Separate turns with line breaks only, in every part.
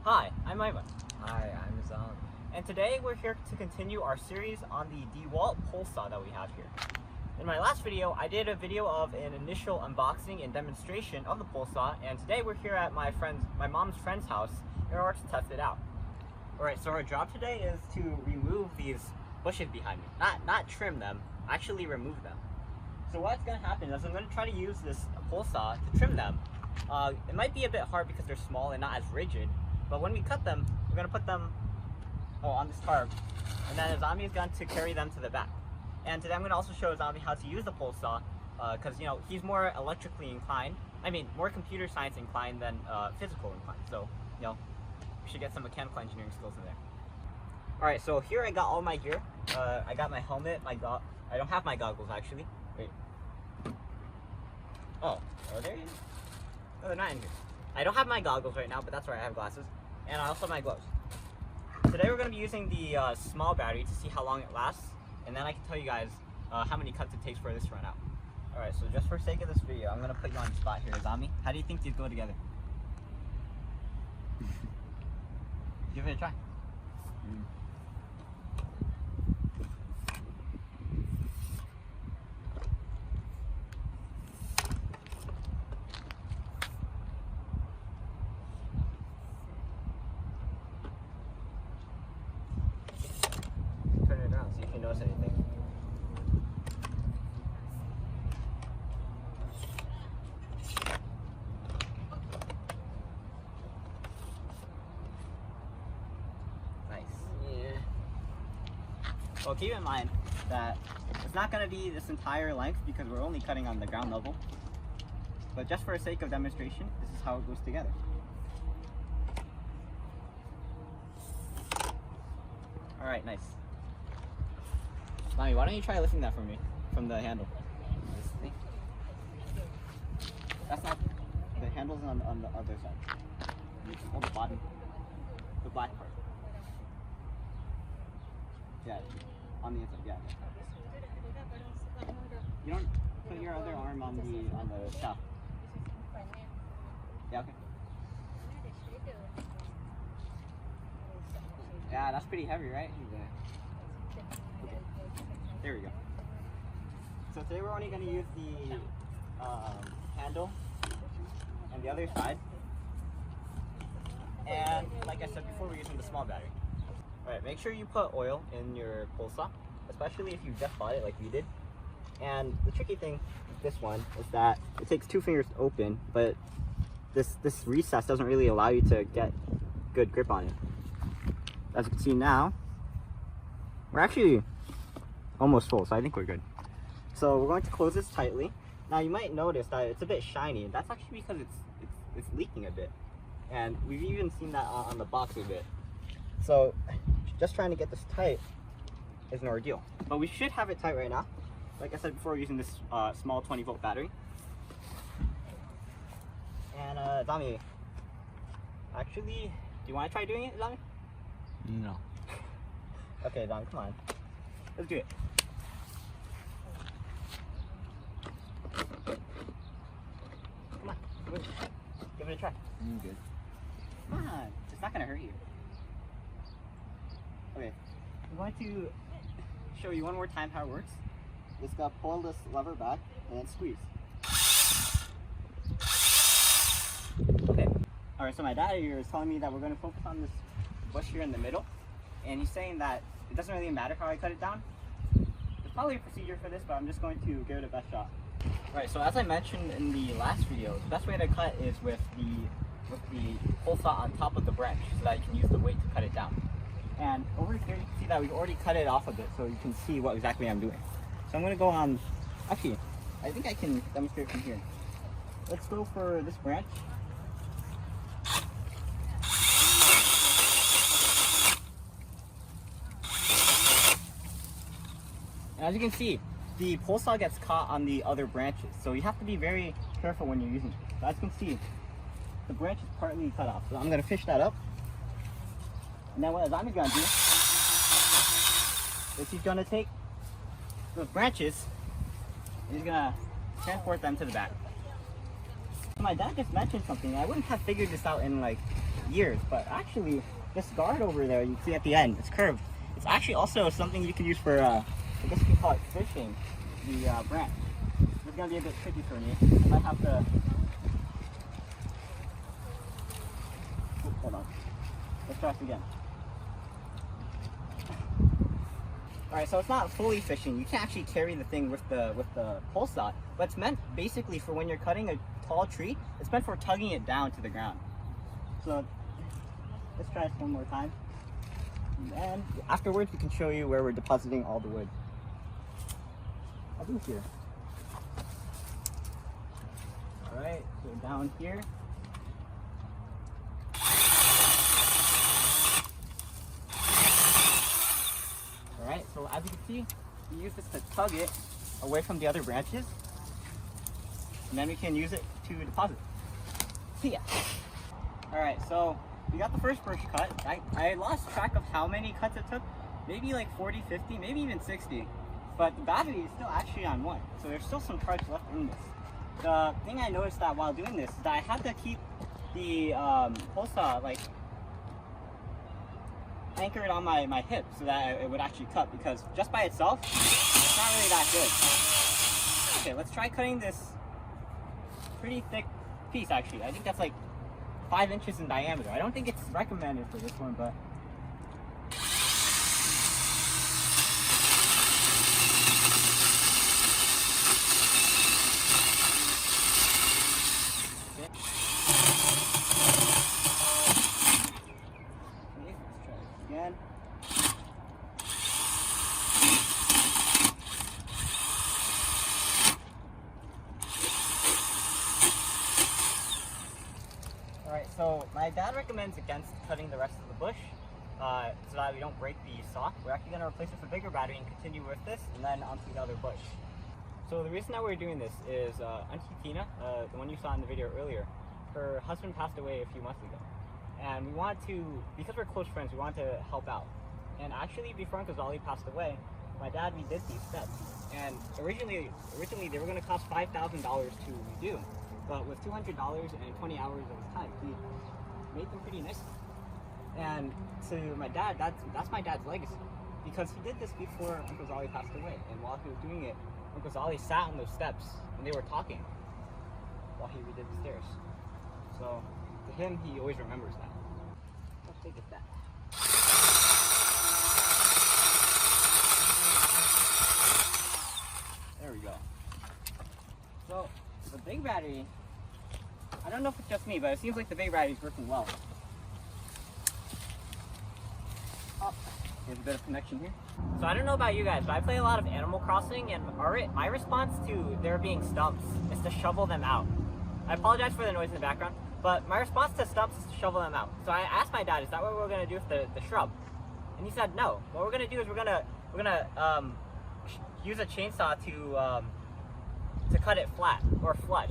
Hi, I'm Ivan.
Hi, I'm Zan.
And today we're here to continue our series on the DeWalt Pole Saw that we have here. In my last video, I did a video of an initial unboxing and demonstration of the pole saw, and today we're here at my mom's friend's house in order to test it out. Alright, so our job today is to remove these bushes behind me. Not trim them, actually remove them. So what's going to happen is I'm going to try to use this pole saw to trim them. It might be a bit hard because they're small and not as rigid, but when we cut them, we're going to put them on this tarp, and then Azami is going to carry them to the back. And today I'm going to also show Azami how to use the pole saw, because he's more electrically inclined, more computer science inclined than physical inclined, so we should get some mechanical engineering skills in there. Alright, so here I got all my gear. I got my helmet, I don't have my goggles actually. Wait. Oh, are they? No, they're not in here. I don't have my goggles right now, but that's right, I have glasses. And I also have my gloves. Today we're going to be using the small battery to see how long it lasts, and then I can tell you guys how many cuts it takes for this to run out. Alright, so just for sake of this video, I'm going to put you on the spot here, Azami. How do you think these go together? Give it a try. Turn it around, see if you notice anything. Nice. Yeah. Well, keep in mind that it's not going to be this entire length because we're only cutting on the ground level. But just for the sake of demonstration, this is how it goes together. Alright, nice. Mommy, why don't you try lifting that for me from the handle? This thing. That's not, the handle's on the other side. You just hold the bottom, the black part. Yeah, on the inside, yeah. You don't put your other arm on the shaft. Yeah, okay. Yeah, that's pretty heavy, right? Okay. There we go. So today we're only going to use the handle and the other side. And like I said before, we're using the small battery. Alright, make sure you put oil in your pole saw, especially if you just bought it like we did. And the tricky thing with this one is that it takes 2 fingers to open, but this recess doesn't really allow you to get good grip on it. As you can see now, we're actually almost full, so I think we're good. So we're going to close this tightly. Now you might notice that it's a bit shiny. That's actually because it's leaking a bit. And we've even seen that on the box a bit. So just trying to get this tight is an ordeal. But we should have it tight right now. Like I said before, we're using this small 20-volt battery. And Zami, actually, do you want to try doing it, Zami?
No.
Okay, Don, come on. Let's do it. Come on. Give it a try.
I'm good.
Come on. It's not going to hurt you. Okay. I'm going to show you one more time how it works. Just gotta pull this lever back and then squeeze. Okay. Alright, so my dad here is telling me that we're going to focus on this bush here in the middle, and he's saying that it doesn't really matter how I cut it down. There's probably a procedure for this, but I'm just going to give it a best shot. Right, so as I mentioned in the last video, the best way to cut is with the pole saw on top of the branch so that you can use the weight to cut it down. And over here you can see that we've already cut it off a bit, so you can see what exactly I'm doing. So I'm going to go on, actually, I think I can demonstrate from here. Let's go for this branch. And as you can see, the pole saw gets caught on the other branches, so you have to be very careful when you're using it. So as you can see, the branch is partly cut off. So I'm going to fish that up. And then what Azami's going to do is he's going to take those branches and he's going to transport them to the back. My dad just mentioned something. I wouldn't have figured this out in like years, but actually this guard over there, you can see at the end, it's curved. It's actually also something you can use for, I guess you can call it fishing, the branch. It's gonna be a bit tricky for me. I might have to, hold on, let's try this again. Alright, so it's not fully fishing. You can actually carry the thing with the pole saw, but it's meant basically for when you're cutting a tall tree, it's meant for tugging it down to the ground. So let's try this one more time. And then afterwards we can show you where we're depositing all the wood. I'll do here. Alright, so down here. Alright, so as you can see, we use this to tug it away from the other branches. And then we can use it to deposit. See ya. Alright, so we got the first brush cut. I lost track of how many cuts it took. Maybe like 40, 50, maybe even 60. But the battery is still actually on one. So there's still some parts left in this. The thing I noticed that while doing this is that I had to keep the pole saw like anchored on my hip so that it would actually cut, because just by itself, it's not really that good. Okay, let's try cutting this pretty thick piece actually. I think that's like 5 inches in diameter. I don't think it's recommended for this one, but so my dad recommends against cutting the rest of the bush so that we don't break the saw. We're actually going to replace it with a bigger battery and continue with this and then onto the other bush. So the reason that we're doing this is Auntie Tina, the one you saw in the video earlier, her husband passed away a few months ago. And we wanted to, because we're close friends, we wanted to help out. And actually before Uncle Zolly passed away, my dad redid these steps. And originally they were going to cost $5,000 to redo. But with $200 and 20 hours of his time, he made them pretty nice. And to my dad, that's my dad's legacy. Because he did this before Uncle Zolly passed away. And while he was doing it, Uncle Zolly sat on those steps and they were talking while he redid the stairs. So to him, he always remembers that. Let's take it back. There we go. So the big battery, I don't know if it's just me, but it seems like the big battery is working well. Oh, there's a bit of connection here. So I don't know about you guys, but I play a lot of Animal Crossing, and my response to there being stumps is to shovel them out. I apologize for the noise in the background, but my response to stumps is to shovel them out. So I asked my dad, is that what we're going to do with the shrub? And he said no. What we're going to do is we're gonna use a chainsaw to cut it flat or flush.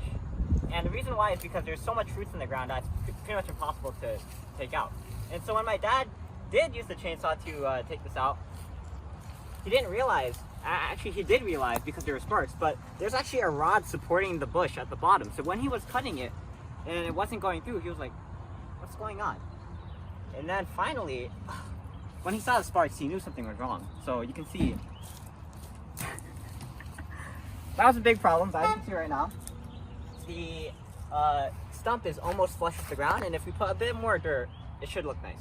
And the reason why is because there's so much roots in the ground that it's pretty much impossible to take out. And so when my dad did use the chainsaw to take this out, he didn't realize, actually he did realize because there were sparks, but there's actually a rod supporting the bush at the bottom. So when he was cutting it and it wasn't going through, he was like, what's going on? And then finally, when he saw the sparks, he knew something was wrong. So you can see, that was a big problem, but as you can see right now, the stump is almost flush with the ground, and if we put a bit more dirt, it should look nice.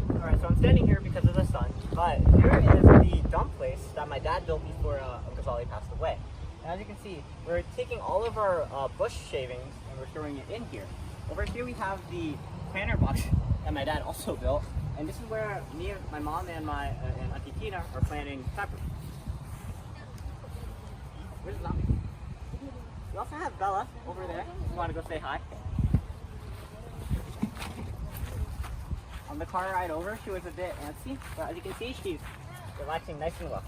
Alright, so I'm standing here because of the sun, but here is the dump place that my dad built before Uncle Zolly passed away. And as you can see, we're taking all of our bush shavings and we're throwing it in here. Over here we have the planter box that my dad also built, and this is where me, my mom, and and Auntie Tina are planting pepper. Where's Zombie? We also have Bella over there. You want to go say hi? On the car ride over, she was a bit antsy, but as you can see, she's relaxing nice and well.